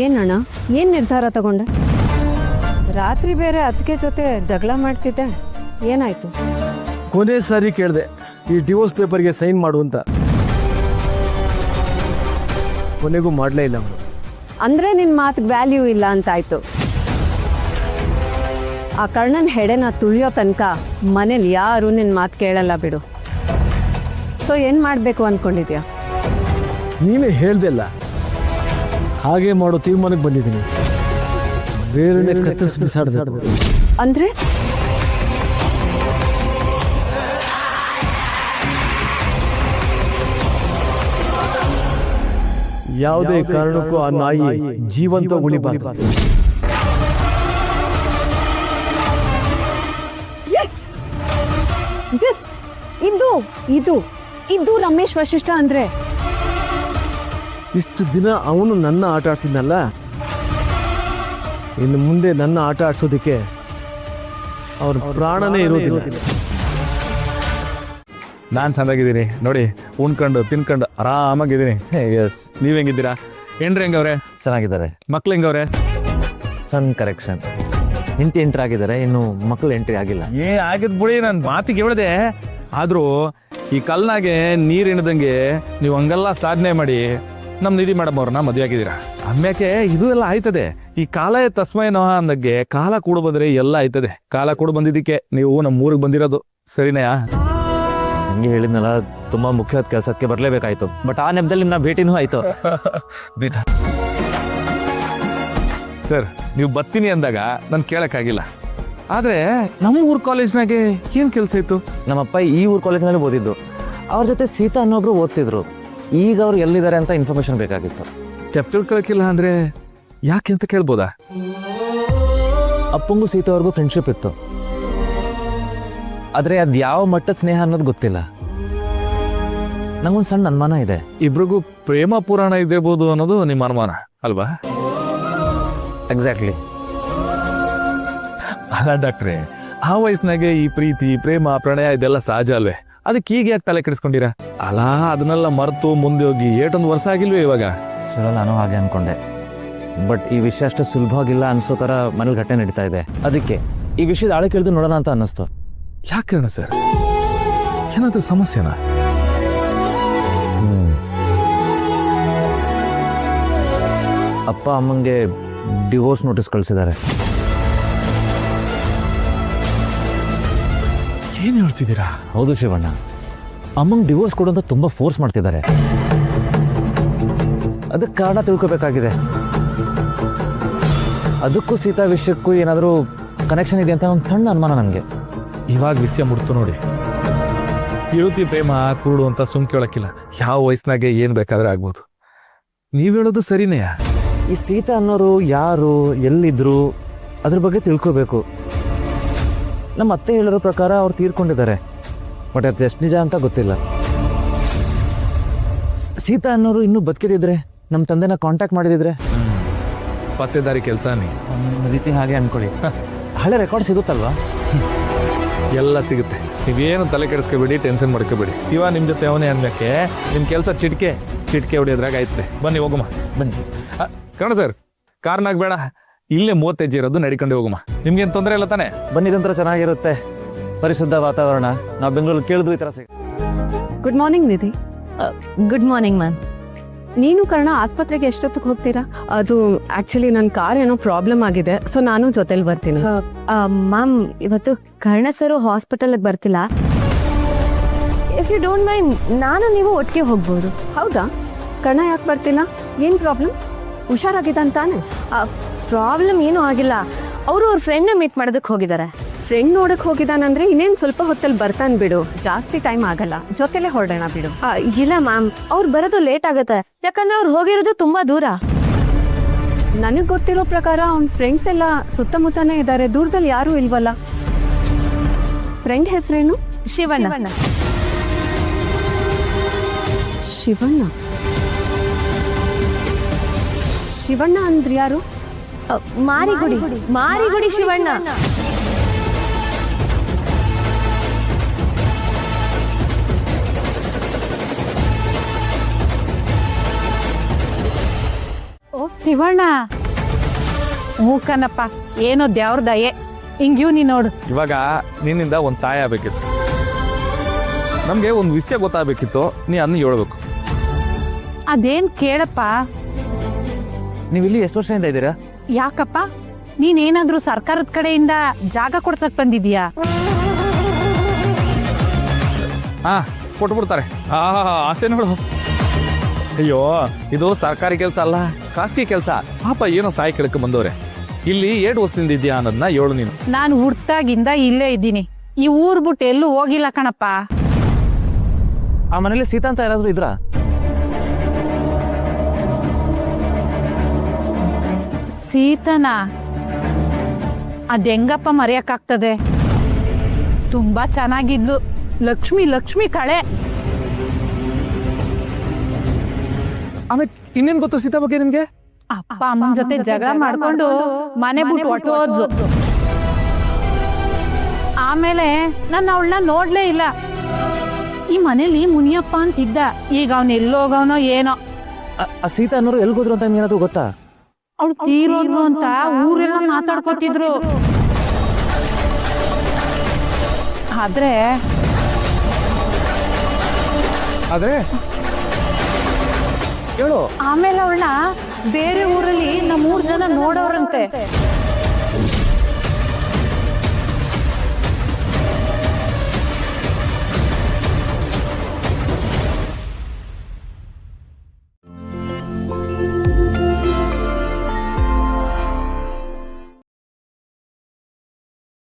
ಏನಣ್ಣ, ಏನ್ ನಿರ್ಧಾರ ತಗೊಂಡೆ? ರಾತ್ರಿ ಬೇರೆ ಅದಕ್ಕೆ ಜೊತೆ ಜಗಳ ಮಾಡ್ತಿದ್ದೆ, ಏನಾಯ್ತು? ಕೊನೆ ಸಾರಿ ಕೇಳಿದೆ ಈ ಡಿವೋರ್ಸ್ ಪೇಪರ್ಗೆ ಸೈನ್ ಮಾಡು ಅಂತ, ಕೊನೆಗೂ ಮಾಡಲೇ ಇಲ್ಲ ಅವನು. ಅಂದ್ರೆ ನಿನ್ ಮಾತಿಗೆ ವ್ಯಾಲ್ಯೂ ಇಲ್ಲ ಅಂತ ಆಯ್ತು. ಆ ಕರ್ಣನ್ ಹೆಡೆನ ತುಳಿಯೋ ತನಕ ಮನೇಲಿ ಯಾರು ನಿನ್ ಮಾತು ಕೇಳಲ್ಲ ಬಿಡು. ಸೊ ಏನ್ ಮಾಡ್ಬೇಕು ಅನ್ಕೊಂಡಿದ್ಯಾ? ನೀವೇ ಹೇಳ್ದೆಲ್ಲ, ಹಾಗೆ ಮಾಡೋ ತೀರ್ಮಾನಕ್ಕೆ ಬಂದಿದ್ದೀನಿ. ಬೇರೆ ಕತ್ತರಿಸಿ ಬಿಸಾಡ್ದೆ. ಅಂದ್ರೆ ಯಾವುದೇ ಕಾರಣಕ್ಕೂ ಆ ನಾಯಿ ಜೀವಂತ ಉಳಿಬಾರ್ದು. ಇದು ರಮೇಶ್ ವಶಿಷ್ಠ ಅಂದ್ರೆ. ಇಷ್ಟು ದಿನ ಅವನು ನನ್ನ ಆಟ ಆಡ್ಸಿದ್ನಲ್ಲ, ಇನ್ನು ಮುಂದೆ ನನ್ನ ಆಟ ಆಡ್ಸೋದಿಕ್ಕೆ ಅವ್ರ ಪ್ರಾಣನೇ ಇರೋದಿಲ್ಲ. ನಾನು ಚೆನ್ನಾಗಿದ್ದೀನಿ ನೋಡಿ, ಉಣ್ಕೊಂಡು ತಿನ್ಕೊಂಡು ಆರಾಮಾಗಿದ್ದೀನಿ. ಎಸ್, ನೀವ್ ಹೆಂಗಿದ್ದೀರಾ? ಹೆಂಡ್ರಿ ಹೆಂಗವ್ರೆ? ಚೆನ್ನಾಗಿದ್ದಾರೆ. ಮಕ್ಳು ಹೆಂಗವ್ರೆ? ಸನ್ ಕರೆಕ್ಷನ್, ಹೆಂಡತಿ ಎಂಟ್ರಿ ಆಗಿದ್ದಾರೆ, ಇನ್ನು ಮಕ್ಕಳು ಎಂಟ್ರಿ ಆಗಿಲ್ಲ. ಆಗಿದ್ ಬಿಡಿ, ನಾನು ಮಾತಿಗೆ ಹೇಳ್ದೆ. ಆದ್ರೂ ಈ ಕಲ್ನಾಗೆ ನೀರ್ ಇಣದಂಗೆ ನೀವು ಹಂಗೆಲ್ಲ ಸಾಧನೆ ಮಾಡಿ ನಮ್ ನಿಧಿ ಮೇಡಮ್ ಅವ್ರನ್ನ ಮದುವೆ ಆಗಿದ್ದೀರಾ. ಆಮ್ಯಾಕೆ ಇದು ಎಲ್ಲ ಆಯ್ತದೆ. ಈ ಕಾಲ ತಸ್ಮೈನೋ ಅಂದಕ್ಕೆ ಕಾಲ ಕೂಡ ಬಂದ್ರೆ ಎಲ್ಲ ಆಯ್ತದೆ. ಕಾಲ ಕೂಡ ಬಂದಿದ್ದಕ್ಕೆ ನೀವು ನಮ್ಮ ಊರಿಗೆ ಬಂದಿರೋದು ಸರಿನಾ? ಹಂಗೆ ಹೇಳಿದ್ನಲ್ಲ, ತುಂಬಾ ಮುಖ್ಯವಾದ ಕೆಲಸಕ್ಕೆ ಬರ್ಲೇಬೇಕಾಯ್ತು. ಬಟ್ ಆ ನೆಪದಲ್ಲಿ ನಿಮ್ನ ಭೇಟಿನೂ ಆಯ್ತು. ಸರ್, ನೀವು ಬರ್ತೀನಿ ಅಂದಾಗ ನಾನು ಕೇಳಕ್ಕಾಗಿಲ್ಲ. ಆದ್ರೆ ನಮ್ಮ ಊರ್ ಕಾಲೇಜ್ನಾಗೆ ಏನ್ ಕೆಲಸ ಇತ್ತು? ನಮ್ಮಪ್ಪ ಈ ಊರ್ ಕಾಲೇಜ್ನಲ್ಲಿ ಓದಿದ್ದು. ಅವ್ರ ಜೊತೆ ಸೀತಾ ಅನ್ನೊಬ್ರು ಓದ್ತಿದ್ರು. ಈಗ ಅವ್ರು ಎಲ್ಲಿದ್ದಾರೆ ಅಂತ ಇನ್ಫಾರ್ಮೇಶನ್ ಬೇಕಾಗಿತ್ತು. ತಿಳ್ಕೊಳಕಿಲ್ಲ ಅಂದ್ರೆ ಯಾಕೆ ಅಂತ ಕೇಳ್ಬೋದಾ? ಅಪ್ಪಂಗೂ ಸೀತಾ ಅವ್ರಿಗೂ ಫ್ರೆಂಡ್ಶಿಪ್ ಇತ್ತು, ಆದ್ರೆ ಅದ್ ಯಾವ ಮಟ್ಟದ ಸ್ನೇಹ ಅನ್ನೋದು ಗೊತ್ತಿಲ್ಲ. ನಂಗೊಂದು ಸಣ್ಣ ಅನುಮಾನ ಇದೆ. ಇಬ್ರಿಗೂ ಪ್ರೇಮ ಪುರಾಣ ಇದಿರ್ಬೋದು ಅನ್ನೋದು ನಿಮ್ಮ ಅನುಮಾನ ಅಲ್ವಾ? ಎಕ್ಸಾಕ್ಟ್ಲಿ. ಅಲ್ಲ ಡಾಕ್ಟ್ರೆ, ಆ ವಯಸ್ಸಿನಾಗೆ ಈ ಪ್ರೀತಿ ಪ್ರೇಮ ಪ್ರಣಯ ಇದೆಲ್ಲ ಸಹಜ ಅಲ್ವೇ? ಅದಕ್ಕೆ ಈಗ ಯಾಕೆ ತಲೆ ಕೆಡಿಸ್ಕೊಂಡಿರಾ? ಅಲ್ಲ, ಅದನ್ನೆಲ್ಲ ಮರೆತು ಮುಂದೆ ಹೋಗಿ 8 ವರ್ಷ ಆಗಿಲ್ವೇ ಇವಾಗ? ಚಲೋ, ನಾನು ಹಾಗೆ ಅನ್ಕೊಂಡೆ. ಬಟ್ ಈ ವಿಷಯ ಅಷ್ಟು ಸುಲಭವಾಗಿಲ್ಲ ಅನ್ಸೋ ತರ ಮನೇಲಿ ಘಟನೆ ನಡೀತಾ ಇದೆ. ಅದಕ್ಕೆ ಈ ವಿಷಯದ ಆಳ ಕೇಳಿದು ನೋಡೋಣ ಅಂತ ಅನ್ನಿಸ್ತು. ಯಾಕೆ ಸರ್, ಏನಾದ್ರೂ ಸಮಸ್ಯೆನಾ? ಅಪ್ಪ ಅಮ್ಮಂಗೆ ಡಿವೋರ್ಸ್ ನೋಟಿಸ್ ಕಳಿಸಿದ್ದಾರೆ. ಏನ್ ಹೇಳ್ತಿದ್ದೀರಾ? ಹೌದು ಶಿವಣ್ಣ, ಅಮ್ಮಂಗ್ ಡಿವೋರ್ಸ್ ಕೊಡು ಅಂತ ತುಂಬಾ ಫೋರ್ಸ್ ಮಾಡ್ತಿದ್ದಾರೆ. ಅದಕ್ಕೆ ಕಾರಣ ತಿಳ್ಕೊಬೇಕಾಗಿದೆ. ಅದಕ್ಕೂ ಸೀತಾ ವಿಷಯಕ್ಕೂ ಏನಾದರೂ ಕನೆಕ್ಷನ್ ಇದೆ ಅಂತ ಒಂದು ಸಣ್ಣ ಅನುಮಾನ ನನಗೆ. ಇವಾಗ ವಿಷಯ ಮುಡ್ತು ನೋಡಿ. ಪ್ರೀತಿ ಪ್ರೇಮ ಕುರುಡು ಅಂತ ಸುಮ್ ಕೇಳಕ್ಕಿಲ್ಲ. ಯಾವ ವಯಸ್ಸಿನಾಗೆ ಏನ್ ಬೇಕಾದ್ರೆ ಆಗ್ಬೋದು. ನೀವ್ ಹೇಳೋದು ಸರಿನೇ. ಈ ಸೀತಾ ಅನ್ನೋರು ಯಾರು, ಎಲ್ಲಿದ್ರು, ಅದ್ರ ಬಗ್ಗೆ ತಿಳ್ಕೋಬೇಕು. ನಮ್ಮ ಅತ್ತೆ ಹೇಳೋ ಪ್ರಕಾರ ಅವ್ರು ತೀರ್ಕೊಂಡಿದ್ದಾರೆ. ಬಟ್ ಅದು ಎಷ್ಟು ನಿಜ ಅಂತ ಗೊತ್ತಿಲ್ಲ. ಸೀತಾ ಅನ್ನೋರು ಇನ್ನೂ ಬದುಕಿದಿದ್ರೆ, ನಮ್ಮ ತಂದೆನ ಕಾಂಟ್ಯಾಕ್ಟ್ ಮಾಡಿದಿದ್ರೆ, ಪತ್ತೆದಾರಿ ಕೆಲಸ ಒಂದು ರೀತಿ ಹಾಗೆ ಅನ್ಕೊಳ್ಳಿ. ಹಳೆ ರೆಕಾರ್ಡ್ ಸಿಗುತ್ತಲ್ವಾ? ಎಲ್ಲ ಸಿಗುತ್ತೆ. ನೀವೇನು ತಲೆ ಕೆಡಿಸ್ಕೋಬೇಡಿ, ಟೆನ್ಷನ್ ಮಾಡ್ಕೋಬೇಡಿ. ಶಿವ ನಿಮ್ ಜೊತೆ ಅವನೇ ಅನ್ಬೇಕೆ. ನಿಮ್ ಕೆಲಸ ಚಿಟಿಕೆ ಹೊಡಿಯೋದ್ರಾಗ ಆಯ್ತದೆ. ಬನ್ನಿ ಹೋಗಮ್ಮ, ಬನ್ನಿ. ಕಣ ಸರ್, ಕಾರ್ನಾಗ ಬೇಡ, ಇಲ್ಲೇ 30 ಹೆಜ್ಜೆ ಇರೋದು ನಡಿಕೊಂಡು ಹೋಗಮ್ಮ. ನಿಮ್ಗೇನು ತೊಂದರೆ ಇಲ್ಲ ತಾನೆ? ಬನ್ನಿದಂತರ ಚೆನ್ನಾಗಿರುತ್ತೆ, ಪರಿಶುದ್ಧ ವಾತಾವರಣ. ನಾವು ಬೆಂಗಳೂರಲ್ಲಿ ಕೇಳಿದ್ವಿ ಈ ಥರ good morning Nidhi. Good morning ma'am. ನೀನು ಕರ್ಣ ಆಸ್ಪತ್ರೆಗೆ ಎಷ್ಟೊತ್ತಿಗೆ ಹೋಗ್ತೀರಾ? ಅದು ಆಕ್ಚುಲಿ ನನ್ನ ಕಾರ್ ಏನೋ ಪ್ರಾಬ್ಲಮ್ ಆಗಿದೆ, ಸೊ ನಾನು ಜೊತೆಲಿ ಬರ್ತೀನಿ. ಮ್ಯಾಮ್, ಇವತ್ತು ಕರ್ಣ ಸರು ಹಾಸ್ಪಿಟಲ್ಗೆ ಬರ್ತಿಲ್ಲ. ಇಫ್ ಯು ಡೋಂಟ್ ಮೈಂಡ್, ನಾನು ನೀವು ಒಟ್ಟಿಗೆ ಹೋಗ್ಬೋದು. ಹೌದಾ? ಕರ್ಣ ಯಾಕೆ ಬರ್ತಿಲ್ಲ? ಏನ್ ಪ್ರಾಬ್ಲಮ್? ಹುಷಾರಾಗಿದ್ದಾನೆ? ಪ್ರಾಬ್ಲಮ್ ಏನೂ ಆಗಿಲ್ಲ. ಅವರು ಅವ್ರ ಫ್ರೆಂಡ್ನ ಮೀಟ್ ಮಾಡೋದಕ್ಕೆ ಹೋಗಿದ್ದಾರೆ. ಫ್ರೆಂಡ್ ನೋಡಕ್ ಹೋಗಿದ್ದಾನಂದ್ರೆ ಇನ್ನೇನ್ ಸ್ವಲ್ಪ ಹೊತ್ತಲ್ಲಿ ಬರ್ತಾನೆ ಬಿಡು, ಜಾಸ್ತಿ ಟೈಮ್ ಆಗಲ್ಲ. ಜೊತೆಲೆ ಹೊರಡೋಣ ಬಿಡು. ಇಲ್ಲ ಮ್ಯಾಮ್, ಅವ್ರು ಬರೋದು ಲೇಟ್ ಆಗತ್ತೆ. ಯಾಕಂದ್ರೆ ಅವ್ರು ಹೋಗಿರೋದು ತುಂಬಾ ದೂರ. ನನಗ್ ಗೊತ್ತಿರೋ ಪ್ರಕಾರ ಅವ್ನ ಫ್ರೆಂಡ್ಸ್ ಎಲ್ಲ ಸುತ್ತಮುತ್ತನೇ ಇದ್ದಾರೆ, ದೂರದಲ್ಲಿ ಯಾರು ಇಲ್ವಲ್ಲ. ಫ್ರೆಂಡ್ ಹೆಸರೇನು? ಶಿವಣ್ಣ. ಶಿವಣ್ಣ? ಶಿವಣ್ಣ ಅಂದ್ರೆ ಯಾರು? ಮಾರಿಗುಡಿ ಶಿವಣ್ಣ. ಶಿವಣ್ಣ ಮೂಕನಪ್ಪ ಏನೋ ದೇವ್ರ ದಯೆ ಹಿಂಗ್ಯೂ ನೀ ನೋಡು. ಇವಾಗ ನಿನ್ನಿಂದ ಒಂದು ಸಹಾಯ ಆಗಬೇಕಿತ್ತು. ನಮಗೆ ಒಂದು ವಿಷಯ ಗೊತ್ತಾಗಬೇಕಿತ್ತು, ನೀ ಅದನ್ನ ಹೇಳ್ಬೇಕು. ಅದೇನ್ ಕೇಳಪ್ಪ. ನೀವು ಇಲ್ಲಿ ಎಷ್ಟು ವರ್ಷದಿಂದ ಇದ್ದೀರಾ? ಯಾಕಪ್ಪ ನೀನೇನಾದ್ರೂ ಸರ್ಕಾರದ ಕಡೆಯಿಂದ ಜಾಗ ಕೊಡ್ಸಕ್ ಬಂದಿದ್ಯಾ? ಹಾ, ಕೊಟ್ಬಿಡ್ತಾರೆ. ಆಸೆ ನೋಡು. ಅಯ್ಯೋ, ಇದು ಸರ್ಕಾರಿ ಕೆಲಸ ಅಲ್ಲ, ಖಾಸಗಿ ಕೆಲಸ. ಪಾಪ ಏನೋ ಸಹಾಯ ಕೇಳಕ್ಕೆ ಬಂದವ್ರೆ. ಇಲ್ಲಿ 2 ವರ್ಷದಿಂದ ಇದೆಯಾ ಅನ್ನೋದನ್ನ ಹೇಳು ನೀನು. ನಾನು ಹುಟ್ಟಾಗಿಂದ ಇಲ್ಲೇ ಇದ್ದೀನಿ. ಈ ಊರ್ ಬಿಟ್ಟು ಎಲ್ಲೂ ಹೋಗಿಲ್ಲ ಕಣಪ್ಪ. ಆ ಮನೇಲಿ ಸೀತಾ ಅಂತ ಯಾರಾದ್ರೂ ಇದ್ರಾ? ಸೀತನ ಅದೆಂಗಪ್ಪ ಮರೆಯಕ್ಕಾಗ್ತದೆ? ತುಂಬಾ ಚೆನ್ನಾಗಿದ್ಲು. ಲಕ್ಷ್ಮಿ ಕಳೆ. ಆಮೇಲೆ ಇನ್ನೇನ್ ಗೊತ್ತು ಸೀತಾ ಬಗ್ಗೆ ನಿಮ್ಗೆ? ಅಪ್ಪ ಅಮ್ಮನ ಜೊತೆ ಜಗಳ ಮಾಡ್ಕೊಂಡು ಮನೆ ಬಿಟ್ಟು ಹೊಟ್ಟೋದ್ಲು. ಆಮೇಲೆ ನಾನು ಅವಳನ್ನ ನೋಡ್ಲೇ ಇಲ್ಲ. ಈ ಮನೇಲಿ ಮುನಿಯಪ್ಪ ಅಂತಿದ್ದ, ಈಗ ಅವನ್ ಎಲ್ಲೋಗವನೋ ಏನೋ. ಆ ಸೀತಾ ಅನ್ನೋರು ಎಲ್ಗೋದ್ರು ಅಂತ ಏನಾದ್ರು ಗೊತ್ತಾ? ಅವಳು ತೀರೋದ್ಲು ಅಂತ ಊರೆಲ್ಲ ಮಾತಾಡ್ಕೋತಿದ್ರು. ಆದ್ರೆ ಹೇಳು. ಆಮೇಲೆ ಅವಳನ್ನ ಬೇರೆ ಊರಲ್ಲಿ 3 ಜನ ನೋಡೋರಂತೆ.